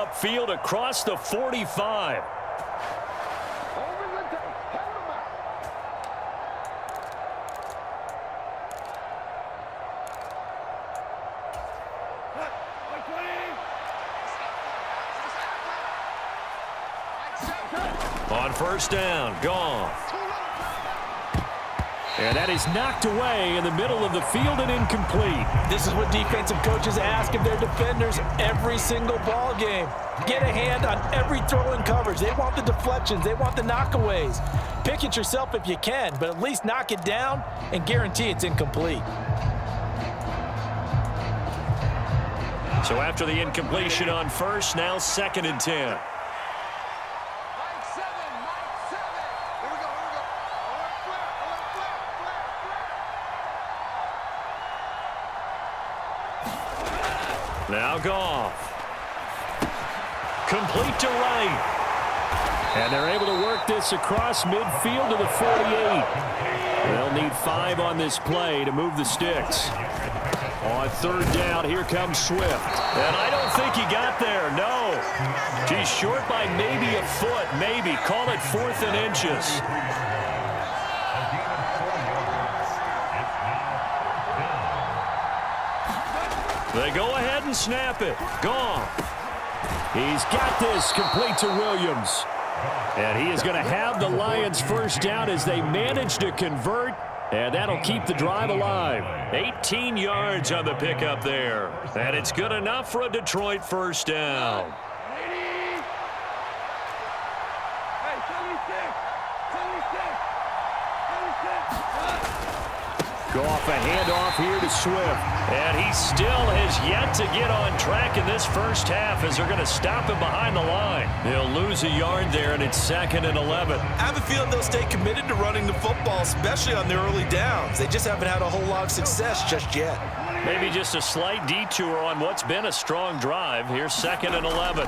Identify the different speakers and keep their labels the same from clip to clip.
Speaker 1: upfield across the 45. On first down, Goff. And that is knocked away in the middle of the field and incomplete.
Speaker 2: This is what defensive coaches ask of their defenders every single ball game. Get a hand on every throw in coverage. They want the deflections. They want the knockaways. Pick it yourself if you can, but at least knock it down and guarantee it's incomplete.
Speaker 1: So after the incompletion on first, now 2nd and 10. Now Goff. Complete to right. And they're able to work this across midfield to the 48. They'll need 5 on this play to move the sticks. On third down, here comes Swift. And I don't think he got there, no. He's short by maybe a foot, maybe. Call it 4th and inches. They go ahead and snap it. Goff. He's got this complete to Williams. And he is going to have the Lions first down as they manage to convert. And that'll keep the drive alive. 18 yards on the pickup there. And it's good enough for a Detroit first down. Goff a handoff here to Swift. And he still has yet to get on track in this first half as they're going to stop him behind the line. They'll lose a yard there, and it's 2nd and 11.
Speaker 2: I have a feeling they'll stay committed to running the football, especially on their early downs. They just haven't had a whole lot of success just yet.
Speaker 1: Maybe just a slight detour on what's been a strong drive. Here's 2nd and 11.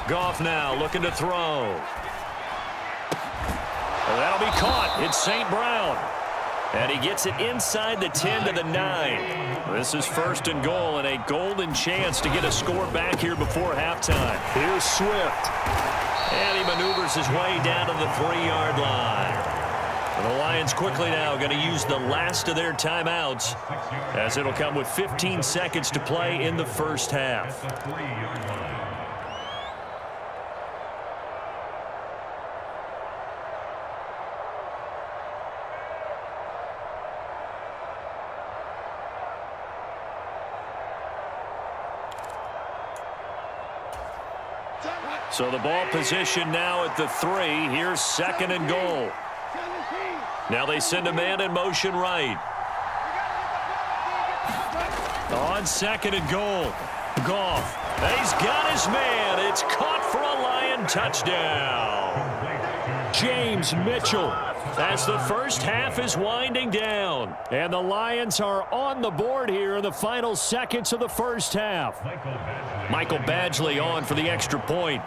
Speaker 1: Goff now looking to throw. Well, that'll be caught. It's St. Brown. And he gets it inside the 10 to the 9. This is 1st and goal and a golden chance to get a score back here before halftime. Here's Swift. And he maneuvers his way down to the 3-yard line. And the Lions quickly now going to use the last of their timeouts as it'll come with 15 seconds to play in the first half. So the ball position now at the 3. Here's 2nd and goal. Now they send a man in motion right. On 2nd and goal. Goff. He's got his man. It's caught for a Lion touchdown. James Mitchell as the first half is winding down. And the Lions are on the board here in the final seconds of the first half. Michael Badgley on for the extra point.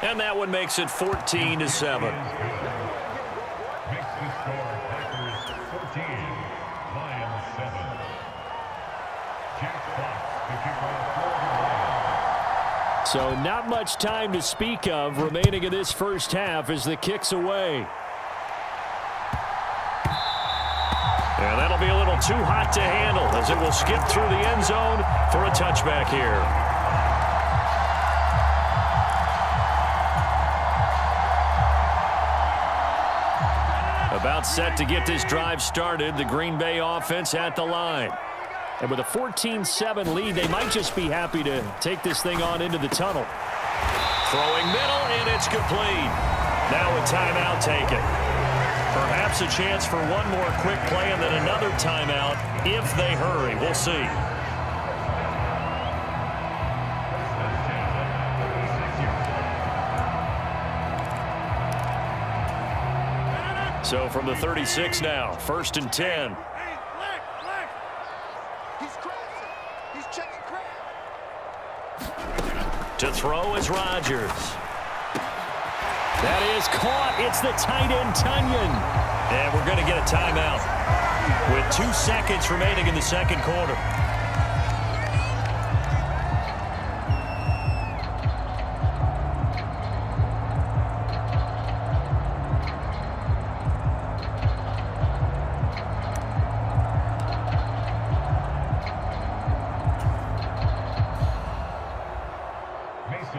Speaker 1: And that one makes it 14-7. So not much time to speak of remaining in this first half as the kick's away. And that'll be a little too hot to handle as it will skip through the end zone for a touchback here. About set to get this drive started, the Green Bay offense at the line. And with a 14-7 lead, they might just be happy to take this thing on into the tunnel. Throwing middle, and it's complete. Now a timeout taken. Perhaps a chance for one more quick play and then another timeout if they hurry. We'll see. So from the 36 now, 1st and 10. To throw is Rodgers. That is caught. It's the tight end, Tunyon. And we're going to get a timeout with 2 seconds remaining in the second quarter.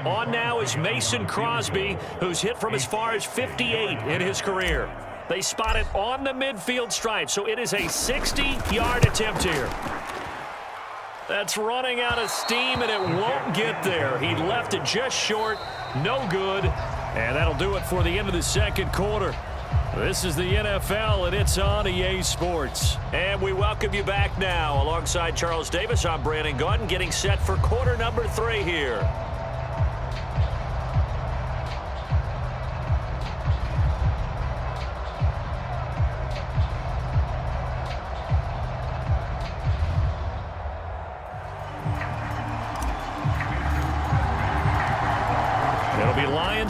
Speaker 1: On now is Mason Crosby, who's hit from as far as 58 in his career. They spot it on the midfield stripe, so it is a 60-yard attempt here. That's running out of steam, and it won't get there. He left it just short, no good, and that'll do it for the end of the second quarter. This is the NFL, and it's on EA Sports. And we welcome you back now. Alongside Charles Davis, I'm Brandon Gaudin, getting set for quarter number 3 here.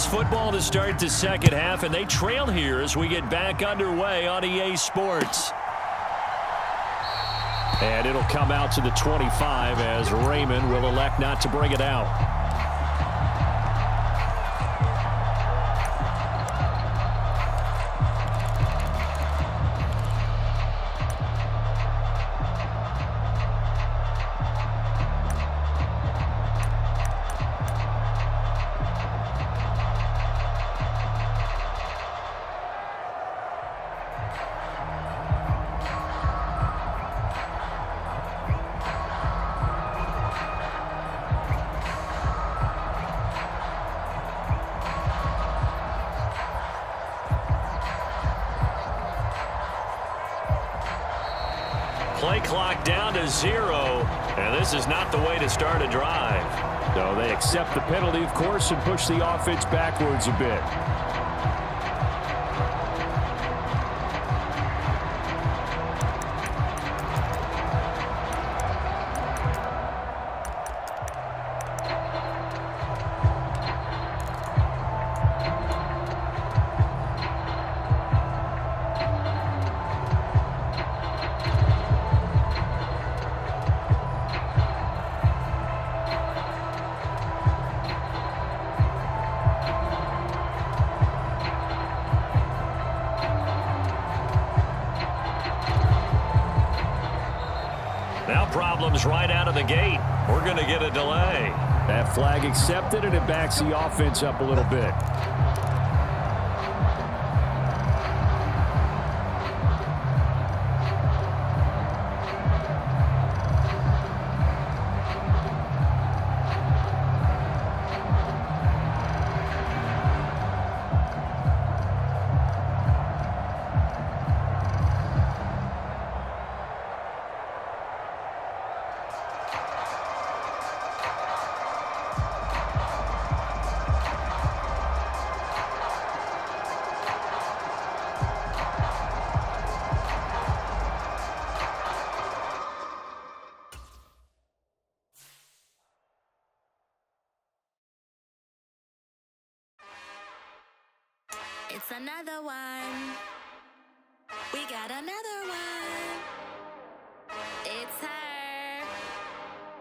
Speaker 1: Football to start the second half, and they trail here as we get back underway on EA Sports. And it'll come out to the 25 as Raymond will elect not to bring it out. Play clock down to 0, and this is not the way to start a drive.
Speaker 3: No, they accept the penalty, of course, and push the offense backwards a bit.
Speaker 1: Now problems right out of the gate. We're going to get a delay.
Speaker 3: That flag accepted, and it backs the offense up a little bit.
Speaker 4: It's another one. We got another one. It's her.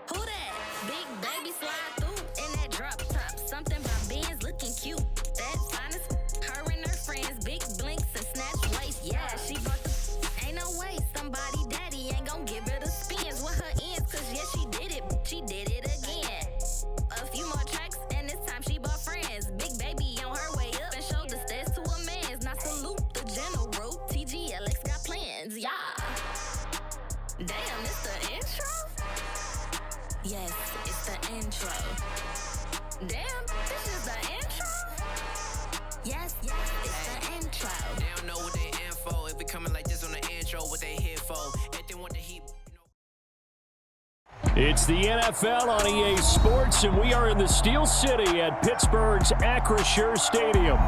Speaker 4: Who that? Big baby slide through in that drop top. Something about Benz looking cute. That finest. Her and her friends. Big blinks and snatch waist. Yeah, she brought the. Ain't no way. Somebody daddy ain't gon' give her the spins with her ends. Cause yeah, she did it. She did it again. A few more tracks and this time she bought friends. Big baby on her way up and showed the stairs to a man's. Now salute the general. TGLX got plans, yeah. Damn, it's the intro? Yes, it's the intro. Damn, this is the intro? Yes, it's the intro.
Speaker 5: They don't know what they info. It be coming like this on the intro, what they here for. If they want the heat.
Speaker 3: It's the NFL on EA Sports, and we are in the Steel City at Pittsburgh's Acrisure Stadium.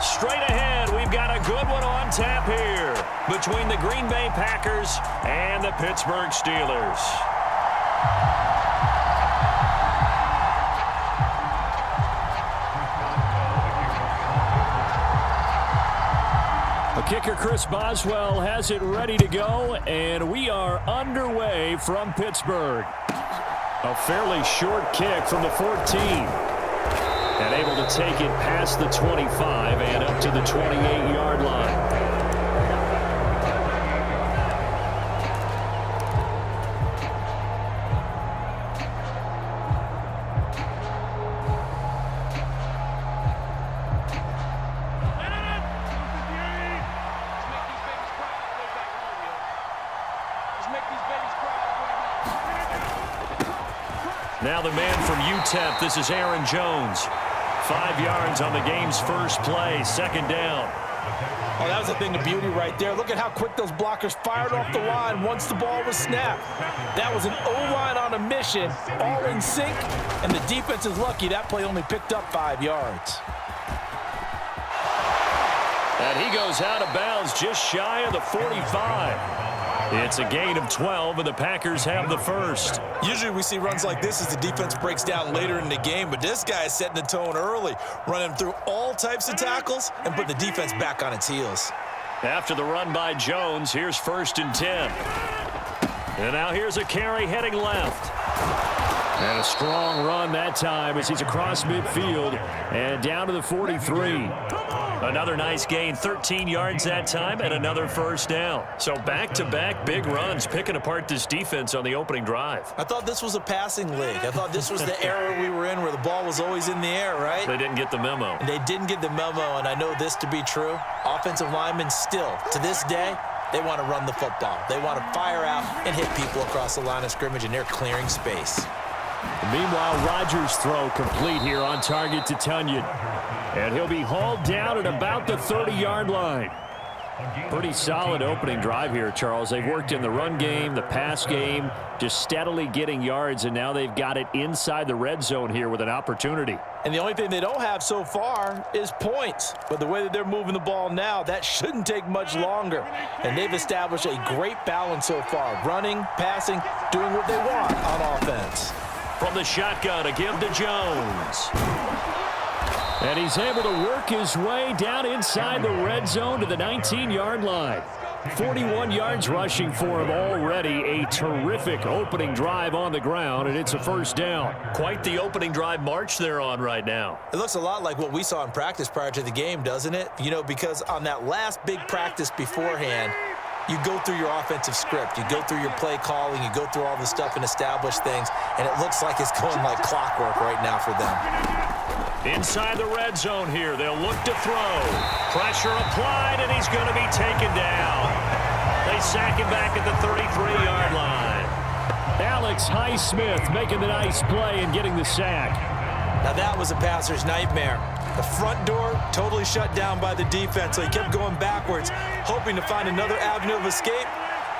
Speaker 1: Straight ahead, we've got a good one on tap here between the Green Bay Packers and the Pittsburgh Steelers.
Speaker 3: A kicker, Chris Boswell, has it ready to go, and we are underway from Pittsburgh. A fairly short kick from the 14. And able to take it past the 25 and up to the 28-yard line.
Speaker 1: Now the man from UTEP, this is Aaron Jones. 5 yards on the game's first play, second down.
Speaker 2: Oh, that was a thing of beauty right there. Look at how quick those blockers fired off the line once the ball was snapped. That was an O-line on a mission, all in sync, and the defense is lucky that play only picked up 5 yards.
Speaker 1: And he goes out of bounds just shy of the 45. It's a gain of 12, and the Packers have the first.
Speaker 2: Usually we see runs like this as the defense breaks down later in the game, but this guy is setting the tone early, running through all types of tackles and putting the defense back on its heels.
Speaker 1: After the run by Jones, here's 1st and 10. And now here's a carry heading left. And a strong run that time as he's across midfield and down to the 43. Another nice gain, 13 yards that time, and another first down. So back-to-back big runs, picking apart this defense on the opening drive.
Speaker 2: I thought this was a passing league. I thought this was the era we were in where the ball was always in the air, right?
Speaker 1: They didn't get the memo.
Speaker 2: They didn't get the memo, and I know this to be true. Offensive linemen still, to this day, they want to run the football. They want to fire out and hit people across the line of scrimmage, and they're clearing space.
Speaker 3: Meanwhile, Rodgers' throw complete here on target to Tunyon. And he'll be hauled down at about the 30-yard line. Pretty solid opening drive here, Charles. They've worked in the run game, the pass game, just steadily getting yards, and now they've got it inside the red zone here with an opportunity.
Speaker 2: And the only thing they don't have so far is points. But the way that they're moving the ball now, that shouldn't take much longer. And they've established a great balance so far. Running, passing, doing what they want on offense.
Speaker 1: From the shotgun, a give to Jones.
Speaker 3: And he's able to work his way down inside the red zone to the 19-yard line. 41 yards rushing for him already. A terrific opening drive on the ground, and it's a first down.
Speaker 1: Quite the opening drive march they're on right now.
Speaker 2: It looks a lot like what we saw in practice prior to the game, doesn't it? You know, because on that last big practice beforehand, you go through your offensive script. You go through your play calling. You go through all the stuff and establish things, and it looks like it's going like clockwork right now for them.
Speaker 1: Inside the red zone here, they'll look to throw. Pressure applied, and he's going to be taken down. They sack him back at the 33-yard line.
Speaker 3: Alex Highsmith making the nice play and getting the sack.
Speaker 2: Now that was a passer's nightmare. The front door totally shut down by the defense, so he kept going backwards, hoping to find another avenue of escape.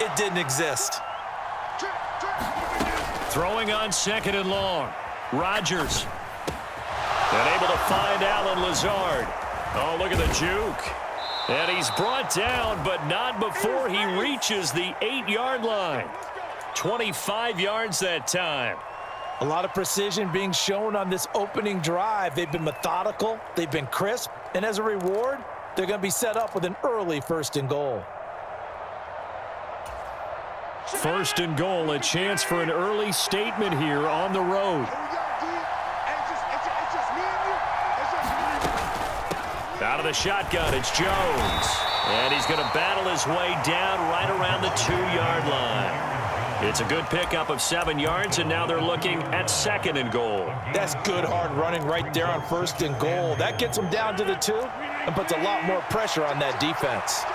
Speaker 2: It didn't exist.
Speaker 1: Throwing on 2nd and long. Rodgers. And able to find Alan Lazard. Oh, look at the juke. And he's brought down, but not before he reaches the 8-yard line. 25 yards that time.
Speaker 2: A lot of precision being shown on this opening drive. They've been methodical, they've been crisp, and as a reward, they're going to be set up with an early 1st and goal.
Speaker 3: 1st and goal, a chance for an early statement here on the road.
Speaker 1: Out of the shotgun, it's Jones. And he's going to battle his way down right around the 2-yard line. It's a good pickup of 7 yards, and now they're looking at 2nd and goal.
Speaker 2: That's good hard running right there on 1st and goal. That gets them down to the 2 and puts a lot more pressure on that defense.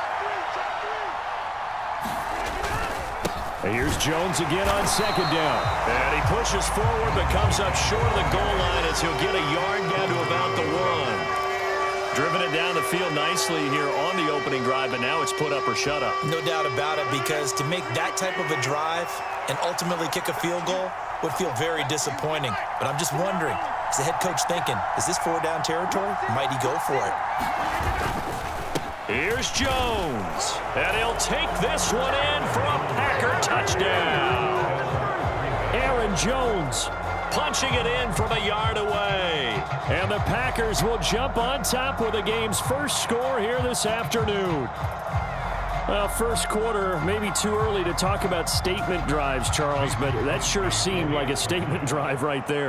Speaker 3: And here's Jones again on 2nd down.
Speaker 1: And he pushes forward but comes up short of the goal line as he'll get a yard down to about the 1. Driven it down the field nicely here on the opening drive, but now it's put up or shut up.
Speaker 2: No doubt about it, because to make that type of a drive and ultimately kick a field goal would feel very disappointing. But I'm just wondering, is the head coach thinking, is this 4-down territory? Might he go for it?
Speaker 1: Here's Jones, and he'll take this one in for a Packer touchdown.
Speaker 3: Aaron Jones
Speaker 1: punching it in from a yard away.
Speaker 3: And the Packers will jump on top with the game's first score here this afternoon. Well, first quarter, maybe too early to talk about statement drives, Charles, but that sure seemed like a statement drive right there.